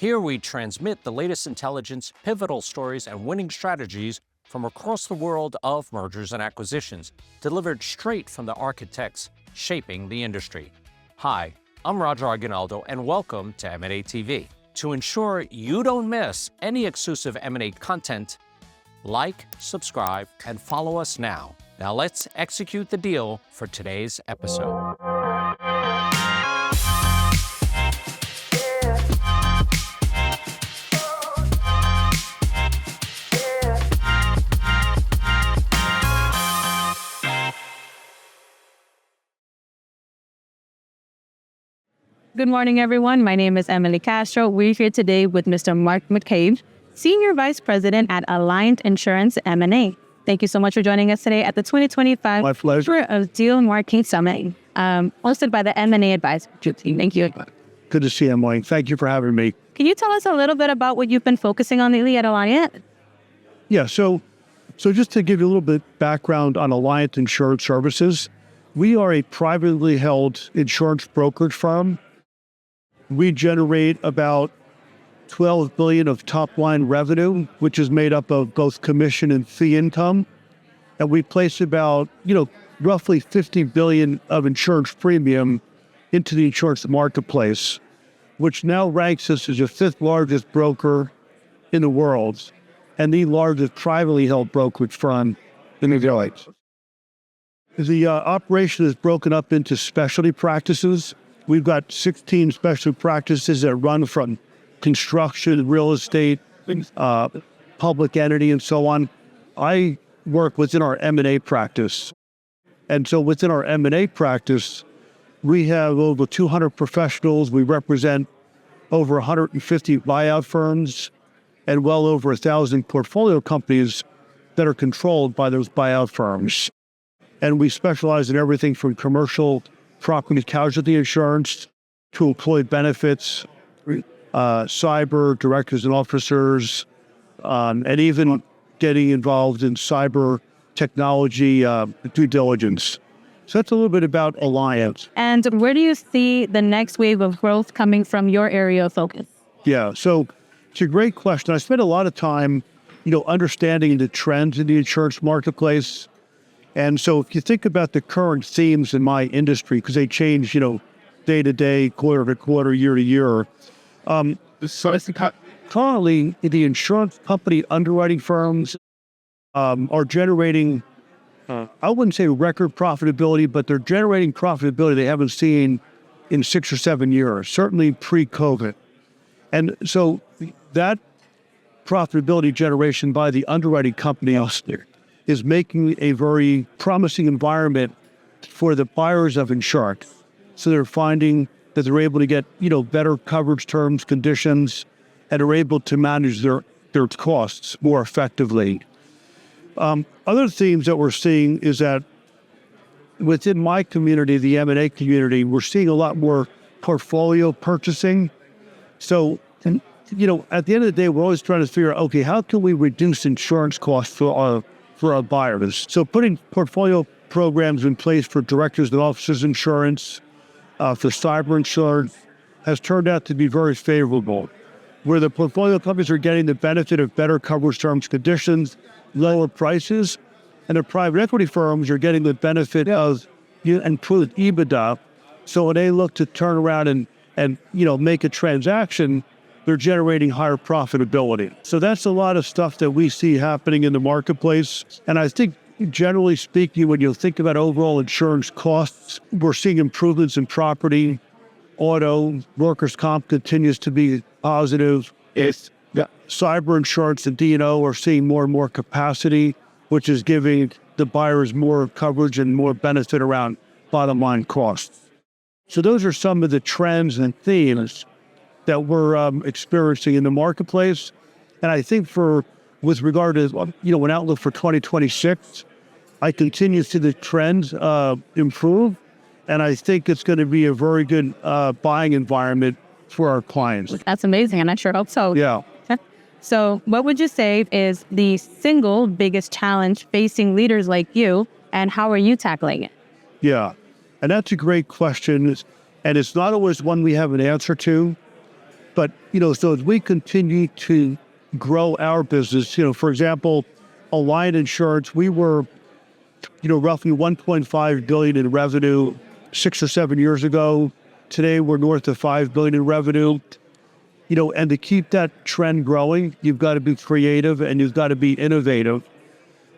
Here we transmit the latest intelligence, pivotal stories, and winning strategies from across the world of mergers and acquisitions, delivered straight from the architects shaping the industry. Hi, I'm Roger Aguinaldo, and welcome to M&A TV. To ensure you don't miss any exclusive M&A content, like, subscribe, and follow us now. Now let's execute the deal for today's episode. Good morning, everyone. My name is Emily Castro. We're here today with Mr. Marc McCabe, Senior Vice President at Alliant Insurance M&A. Thank you so much for joining us today at the 2025 My pleasure. of Deal Market Summit, hosted by the M&A Advisor team. Thank you. Good to see you, Emily. Thank you for having me. Can you tell us a little bit about what you've been focusing on lately at Alliant? Yeah, so just to give you a little bit background on Alliant Insurance Services, we are a privately held insurance brokerage firm. We generate about $12 billion of top-line revenue, which is made up of both commission and fee income. And we place about, roughly $50 billion of insurance premium into the insurance marketplace, which now ranks us as the fifth largest broker in the world and the largest privately held brokerage firm in the village. The operation is broken up into specialty practices. We've got 16 specialty practices that run from construction, real estate, public entity, and so on. I work within our M&A practice. And so within our M&A practice, we have over 200 professionals. We represent over 150 buyout firms and well over 1,000 portfolio companies that are controlled by those buyout firms. And we specialize in everything from commercial property casualty insurance to employee benefits, cyber directors and officers, and even getting involved in cyber technology due diligence. So that's a little bit about Alliant. And where do you see the next wave of growth coming from your area of focus? Yeah, so it's a great question. I spent a lot of time, understanding the trends in the insurance marketplace. And so if you think about the current themes in my industry, because they change, day to day, quarter to quarter, year to year. Currently, the insurance company underwriting firms are generating, I wouldn't say record profitability, but they're generating profitability they haven't seen in 6 or 7 years, certainly pre-COVID. And so that profitability generation by the underwriting company is making a very promising environment for the buyers of insurance. So they're finding that they're able to get, better coverage terms, conditions, and are able to manage their costs more effectively. Other themes that we're seeing is that within my community, the M&A community, we're seeing a lot more portfolio purchasing. So, at the end of the day, we're always trying to figure out, okay, how can we reduce insurance costs for our buyers? So putting portfolio programs in place for directors and officers insurance, for cyber insurance, has turned out to be very favorable, where the portfolio companies are getting the benefit of better coverage terms, conditions, lower prices, and the private equity firms are getting the benefit of improved EBITDA. So when they look to turn around and make a transaction, they're generating higher profitability. So that's a lot of stuff that we see happening in the marketplace. And I think, generally speaking, when you think about overall insurance costs, we're seeing improvements in property, auto, workers' comp continues to be positive. Cyber insurance and D&O are seeing more and more capacity, which is giving the buyers more coverage and more benefit around bottom line costs. So those are some of the trends and themes that we're experiencing in the marketplace. And I think with regard to, an outlook for 2026, I continue to see the trends improve. And I think it's going to be a very good buying environment for our clients. That's amazing, and I sure hope so. Yeah. So what would you say is the single biggest challenge facing leaders like you, and how are you tackling it? Yeah, and that's a great question. And it's not always one we have an answer to. But, so as we continue to grow our business, for example, Alliant Insurance, we were, roughly $1.5 billion in revenue 6 or 7 years ago. Today, we're north of $5 billion in revenue. And to keep that trend growing, you've got to be creative and you've got to be innovative.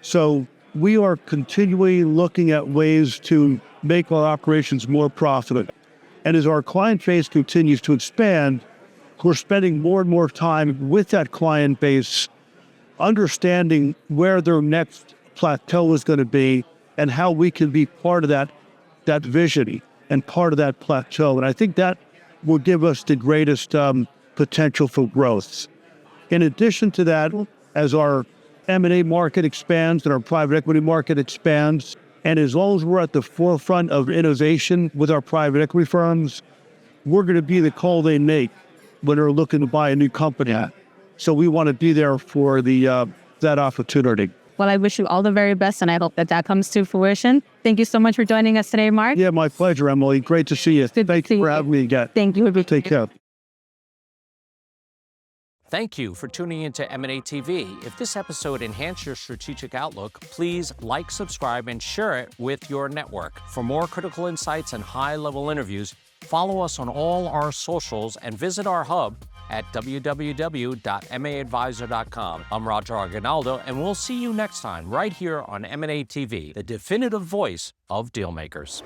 So we are continually looking at ways to make our operations more profitable. And as our client base continues to expand, we're spending more and more time with that client base, understanding where their next plateau is going to be and how we can be part of that vision and part of that plateau. And I think that will give us the greatest potential for growth. In addition to that, as our M&A market expands and our private equity market expands, and as long as we're at the forefront of innovation with our private equity firms, we're going to be the call they make when they're looking to buy a new company. So we want to be there for that opportunity. Well, I wish you all the very best, and I hope that comes to fruition. Thank you so much for joining us today, Marc. Yeah, my pleasure, Emily. Great to see you. Thank you for having me again. Thank you. Take care. Thank you for tuning into M&A TV. If this episode enhanced your strategic outlook, please like, subscribe, and share it with your network. For more critical insights and high-level interviews, follow us on all our socials and visit our hub at www.maadvisor.com. I'm Roger Argonaldo, and we'll see you next time right here on M&A TV, the definitive voice of dealmakers.